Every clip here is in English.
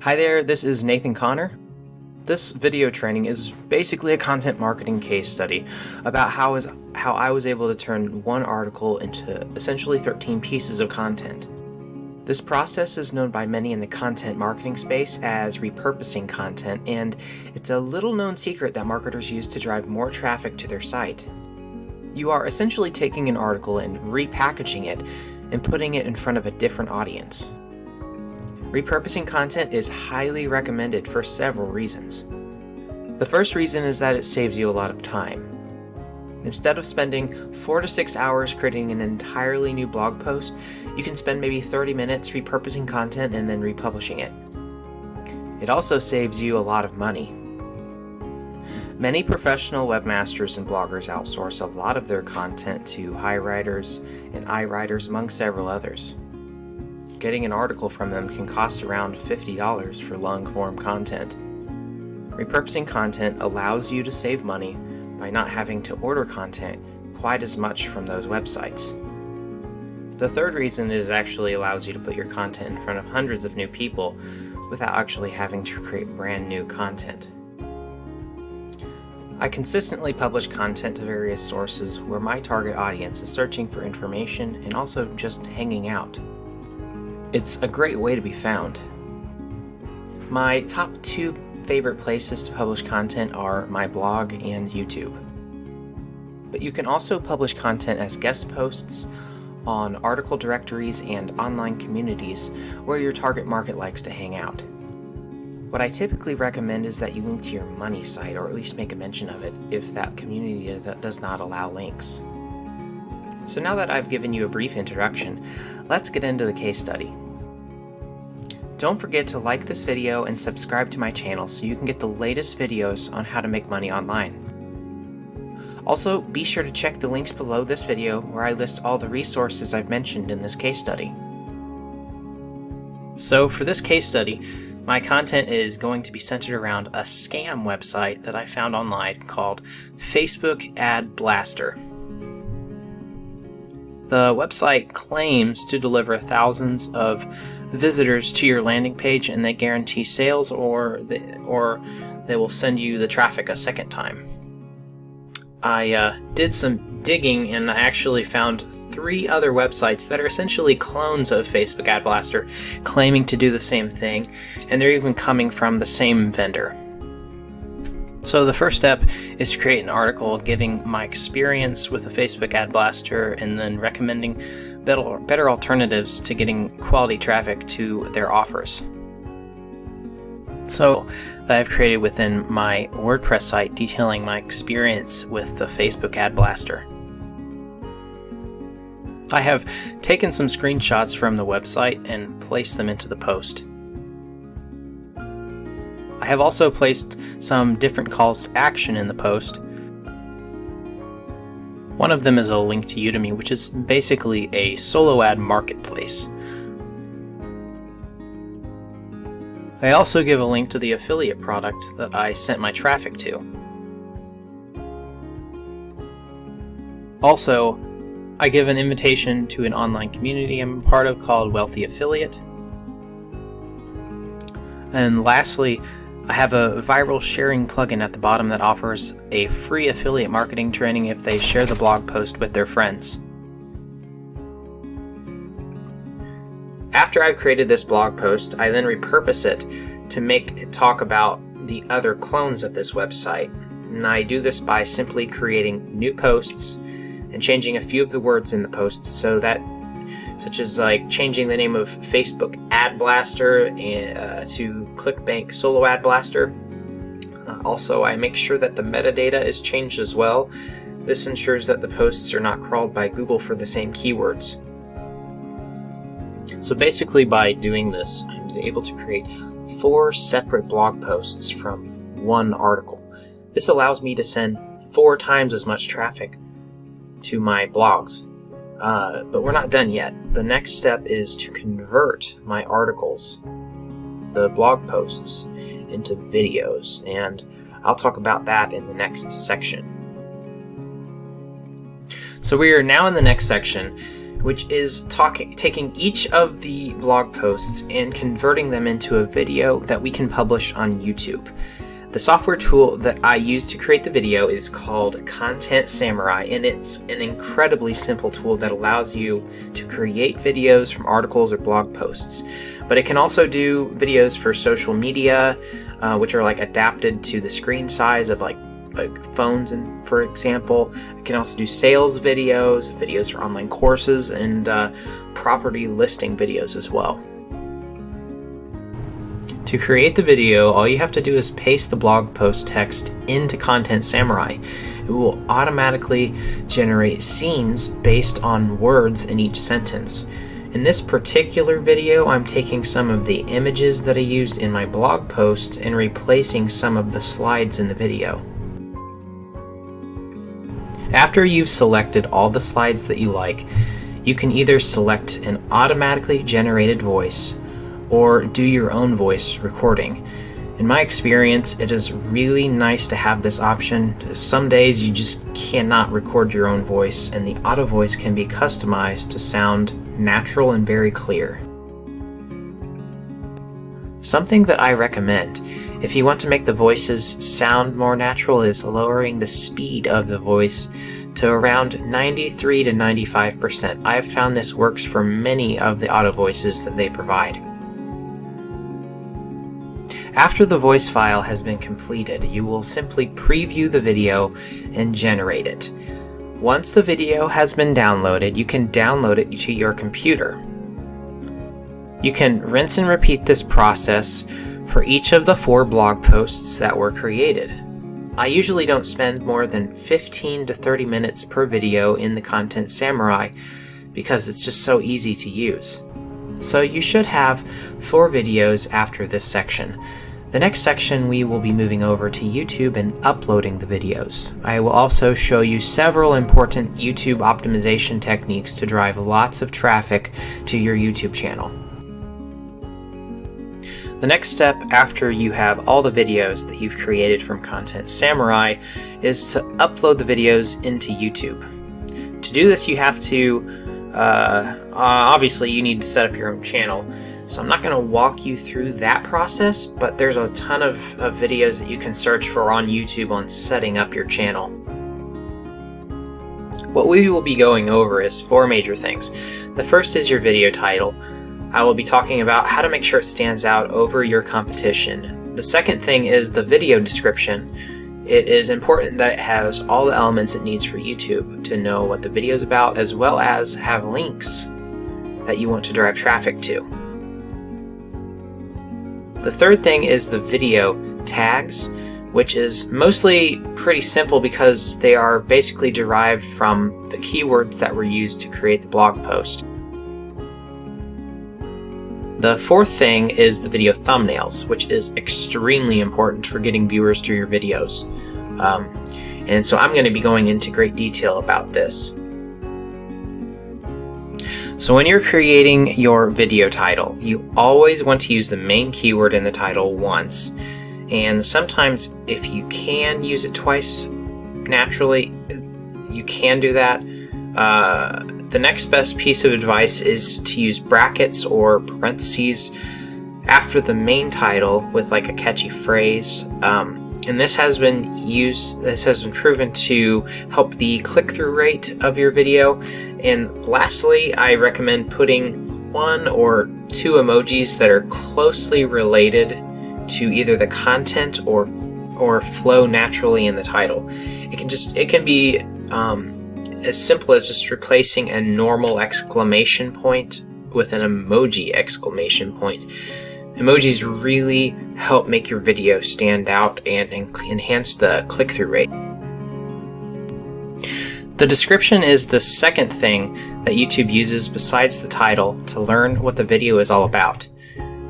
Hi there, this is Nathan Connor. This video training is basically a content marketing case study about how I was able to turn one article into essentially 13 pieces of content. This process is known by many in the content marketing space as repurposing content, and it's a little known secret that marketers use to drive more traffic to their site. You are essentially taking an article and repackaging it and putting it in front of a different audience. Repurposing content is highly recommended for several reasons. The first reason is that it saves you a lot of time. Instead of spending 4 to 6 hours creating an entirely new blog post, you can spend maybe 30 minutes repurposing content and then republishing it. It also saves you a lot of money. Many professional webmasters and bloggers outsource a lot of their content to HighWriters and iWriters, among several others. Getting an article from them can cost around $50 for long-form content. Repurposing content allows you to save money by not having to order content quite as much from those websites. The third reason is it actually allows you to put your content in front of hundreds of new people without actually having to create brand new content. I consistently publish content to various sources where my target audience is searching for information and also just hanging out. It's a great way to be found. My top 2 favorite places to publish content are my blog and YouTube. But you can also publish content as guest posts on Article Directories and online communities where your target market likes to hang out. What I typically recommend is that you link to your money site, or at least make a mention of it if that community does not allow links. So now that I've given you a brief introduction, let's get into the case study. Don't forget to like this video and subscribe to my channel so you can get the latest videos on how to make money online. Also, be sure to check the links below this video where I list all the resources I've mentioned in this case study. So for this case study, my content is going to be centered around a scam website that I found online called Facebook Ad Blaster. The website claims to deliver thousands of visitors to your landing page, and they guarantee sales or they will send you the traffic a second time. I did some digging and I actually found 3 other websites that are essentially clones of Facebook Ad Blaster claiming to do the same thing, and they're even coming from the same vendor. So the first step is to create an article giving my experience with the Facebook Ad Blaster and then recommending better alternatives to getting quality traffic to their offers. So that I've created within my WordPress site detailing my experience with the Facebook Ad Blaster. I have taken some screenshots from the website and placed them into the post. I have also placed some different calls to action in the post. One of them is a link to Udemy, which is basically a solo ad marketplace. I also give a link to the affiliate product that I sent my traffic to. Also, I give an invitation to an online community I'm a part of called Wealthy Affiliate. And lastly, I have a viral sharing plugin at the bottom that offers a free affiliate marketing training if they share the blog post with their friends. After I've created this blog post, I then repurpose it to make it talk about the other clones of this website. And I do this by simply creating new posts and changing a few of the words in the posts such as like changing the name of Facebook Ad Blaster to ClickBank Solo Ad Blaster. Also, I make sure that the metadata is changed as well. This ensures that the posts are not crawled by Google for the same keywords. So basically by doing this, I'm able to create 4 separate blog posts from one article. This allows me to send 4 times as much traffic to my blogs. But we're not done yet. The next step is to convert my articles, the blog posts, into videos, and I'll talk about that in the next section. So we are now in the next section, which is taking each of the blog posts and converting them into a video that we can publish on YouTube. The software tool that I use to create the video is called Content Samurai, and it's an incredibly simple tool that allows you to create videos from articles or blog posts. But it can also do videos for social media, which are like adapted to the screen size of like phones, and for example. It can also do sales videos for online courses, and property listing videos as well. To create the video, all you have to do is paste the blog post text into Content Samurai. It will automatically generate scenes based on words in each sentence. In this particular video, I'm taking some of the images that I used in my blog posts and replacing some of the slides in the video. After you've selected all the slides that you like, you can either select an automatically generated voice or do your own voice recording. In my experience, it is really nice to have this option. Some days you just cannot record your own voice, and the auto voice can be customized to sound natural and very clear. Something that I recommend, if you want to make the voices sound more natural, is lowering the speed of the voice to around 93 to 95%. I've found this works for many of the auto voices that they provide. After the voice file has been completed, you will simply preview the video and generate it. Once the video has been downloaded, you can download it to your computer. You can rinse and repeat this process for each of the 4 blog posts that were created. I usually don't spend more than 15 to 30 minutes per video in the Content Samurai because it's just so easy to use. So you should have 4 videos after this section. The next section we will be moving over to YouTube and uploading the videos. I will also show you several important YouTube optimization techniques to drive lots of traffic to your YouTube channel. The next step after you have all the videos that you've created from Content Samurai is to upload the videos into YouTube. To do this, you have to, obviously you need to set up your own channel. So I'm not going to walk you through that process, but there's a ton of videos that you can search for on YouTube on setting up your channel. What we will be going over is 4 major things. The first is your video title. I will be talking about how to make sure it stands out over your competition. The second thing is the video description. It is important that it has all the elements it needs for YouTube to know what the video is about, as well as have links that you want to drive traffic to. The third thing is the video tags, which is mostly pretty simple because they are basically derived from the keywords that were used to create the blog post. The fourth thing is the video thumbnails, which is extremely important for getting viewers to your videos. And so I'm going to be going into great detail about this. So when you're creating your video title, you always want to use the main keyword in the title once. And sometimes if you can use it twice naturally, you can do that. The next best piece of advice is to use brackets or parentheses after the main title with like a catchy phrase. And this has been proven to help the click-through rate of your video. And lastly, I recommend putting 1 or 2 emojis that are closely related to either the content or flow naturally in the title. It can be as simple as just replacing a normal exclamation point with an emoji exclamation point. Emojis really help make your video stand out and enhance the click-through rate. The description is the second thing that YouTube uses besides the title to learn what the video is all about.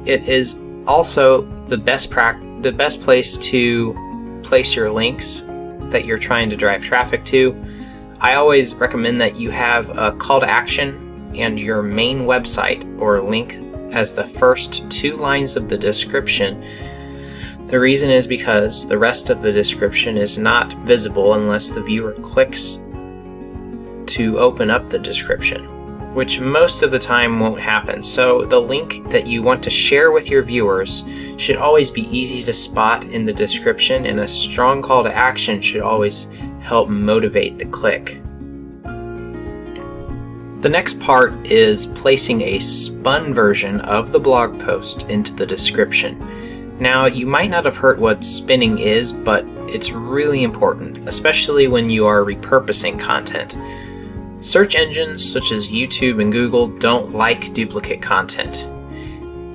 It is also the best place to place your links that you're trying to drive traffic to. I always recommend that you have a call to action and your main website or link as the first 2 lines of the description. The reason is because the rest of the description is not visible unless the viewer clicks to open up the description. which most of the time won't happen. So the link that you want to share with your viewers should always be easy to spot in the description, and a strong call to action should always help motivate the click. The next part is placing a spun version of the blog post into the description. Now, you might not have heard what spinning is, but it's really important, especially when you are repurposing content. Search engines such as YouTube and Google don't like duplicate content,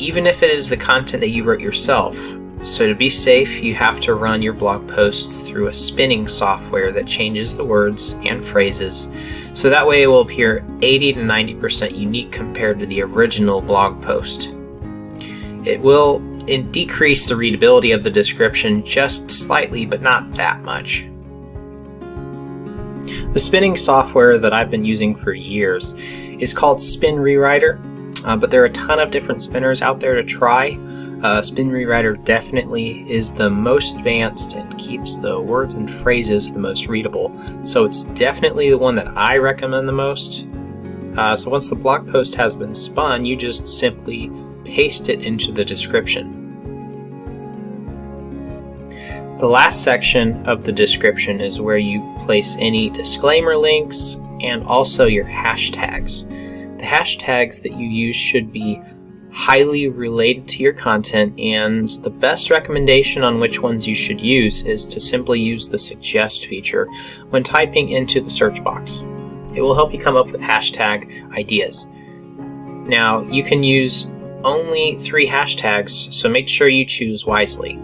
even if it is the content that you wrote yourself. So to be safe, you have to run your blog posts through a spinning software that changes the words and phrases, so that way it will appear 80 to 90% unique compared to the original blog post. It will decrease the readability of the description just slightly, but not that much. The spinning software that I've been using for years is called Spin Rewriter, but there are a ton of different spinners out there to try. Spin Rewriter definitely is the most advanced and keeps the words and phrases the most readable, so it's definitely the one that I recommend the most. So once the blog post has been spun, you just simply paste it into the description. The last section of the description is where you place any disclaimer links and also your hashtags. The hashtags that you use should be highly related to your content, and the best recommendation on which ones you should use is to simply use the suggest feature when typing into the search box. It will help you come up with hashtag ideas. Now, you can use only 3 hashtags, so make sure you choose wisely.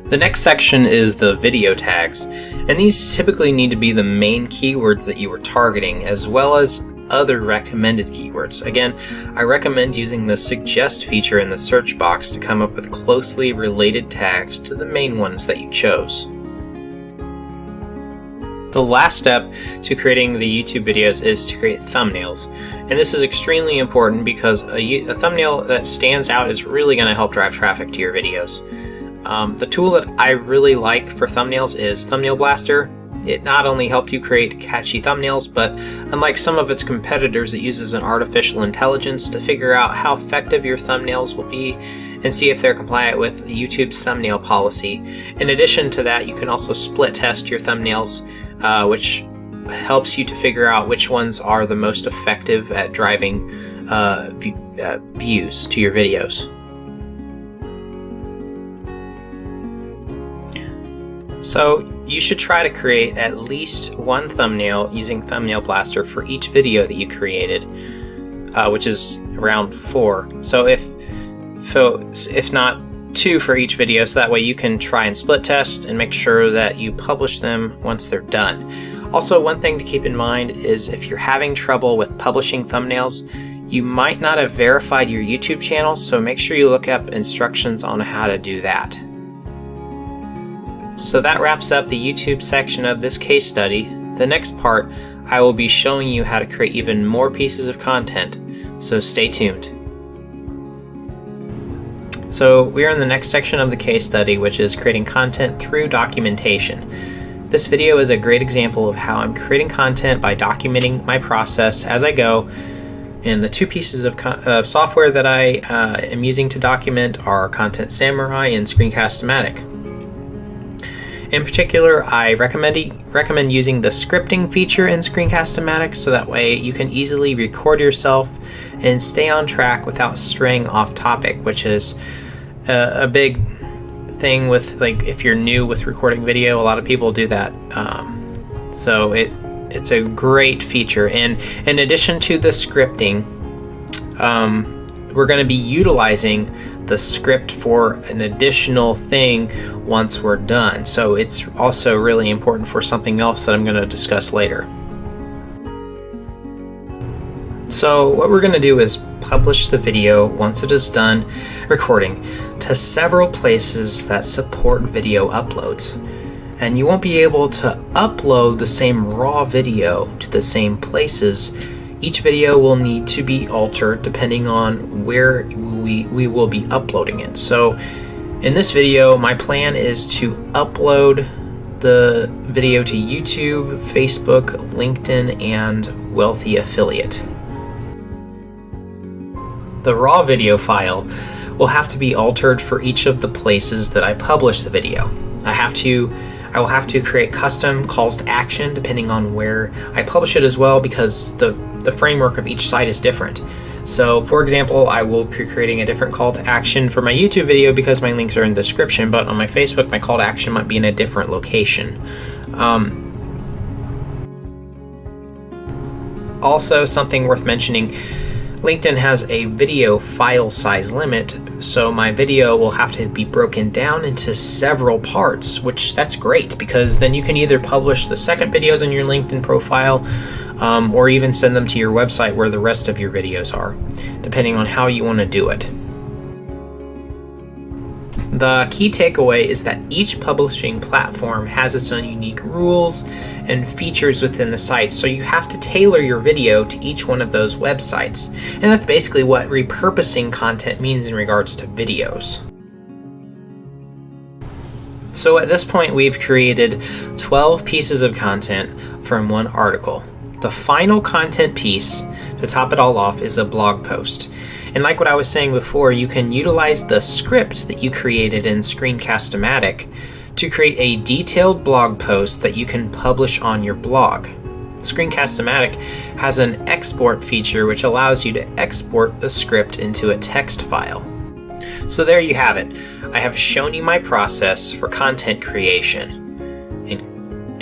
The next section is the video tags, and these typically need to be the main keywords that you are targeting, as well as other recommended keywords. Again, I recommend using the suggest feature in the search box to come up with closely related tags to the main ones that you chose. The last step to creating the YouTube videos is to create thumbnails, and this is extremely important because a thumbnail that stands out is really going to help drive traffic to your videos. The tool that I really like for thumbnails is Thumbnail Blaster. It not only helps you create catchy thumbnails, but unlike some of its competitors, it uses an artificial intelligence to figure out how effective your thumbnails will be and see if they're compliant with YouTube's thumbnail policy. In addition to that, you can also split test your thumbnails, which helps you to figure out which ones are the most effective at driving views to your videos. So you should try to create at least one thumbnail using Thumbnail Blaster for each video that you created, which is around 4. So if not 2 for each video, so that way you can try and split test and make sure that you publish them once they're done. Also, one thing to keep in mind is if you're having trouble with publishing thumbnails, you might not have verified your YouTube channel, so make sure you look up instructions on how to do that. So that wraps up the YouTube section of this case study. The next part, I will be showing you how to create even more pieces of content, so stay tuned. So we are in the next section of the case study, which is creating content through documentation. This video is a great example of how I'm creating content by documenting my process as I go, and the 2 pieces of software that I am using to document are Content Samurai and Screencast-O-Matic. In particular, I recommend using the scripting feature in Screencast-O-Matic, so that way you can easily record yourself and stay on track without straying off topic, which is a big thing with, like, if you're new with recording video, a lot of people do that. So it's a great feature, and in addition to the scripting, we're going to be utilizing the script for an additional thing once we're done. So it's also really important for something else that I'm going to discuss later. So what we're going to do is publish the video once it is done recording to several places that support video uploads. And you won't be able to upload the same raw video to the same places. Each video will need to be altered depending on where we will be uploading it. So in this video, my plan is to upload the video to YouTube, Facebook, LinkedIn, and Wealthy Affiliate. The raw video file will have to be altered for each of the places that I publish the video. I will have to create custom calls to action depending on where I publish it as well, because the framework of each site is different. So for example, I will be creating a different call to action for my YouTube video because my links are in the description, but on my Facebook, my call to action might be in a different location. Also, something worth mentioning, LinkedIn has a video file size limit, so my video will have to be broken down into several parts, which that's great because then you can either publish the second videos on your LinkedIn profile or even send them to your website where the rest of your videos are, depending on how you want to do it. The key takeaway is that each publishing platform has its own unique rules and features within the site, so you have to tailor your video to each one of those websites. And that's basically what repurposing content means in regards to videos. So at this point, we've created 12 pieces of content from one article. The final content piece, to top it all off, is a blog post. And like what I was saying before, you can utilize the script that you created in Screencast-O-Matic to create a detailed blog post that you can publish on your blog. Screencast-O-Matic has an export feature which allows you to export the script into a text file. So there you have it. I have shown you my process for content creation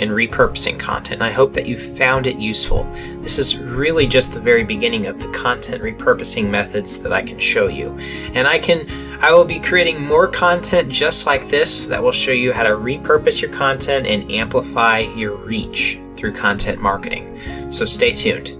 and repurposing content. I hope that you found it useful. This is really just the very beginning of the content repurposing methods that I can show you. And I will be creating more content just like this that will show you how to repurpose your content and amplify your reach through content marketing. So stay tuned.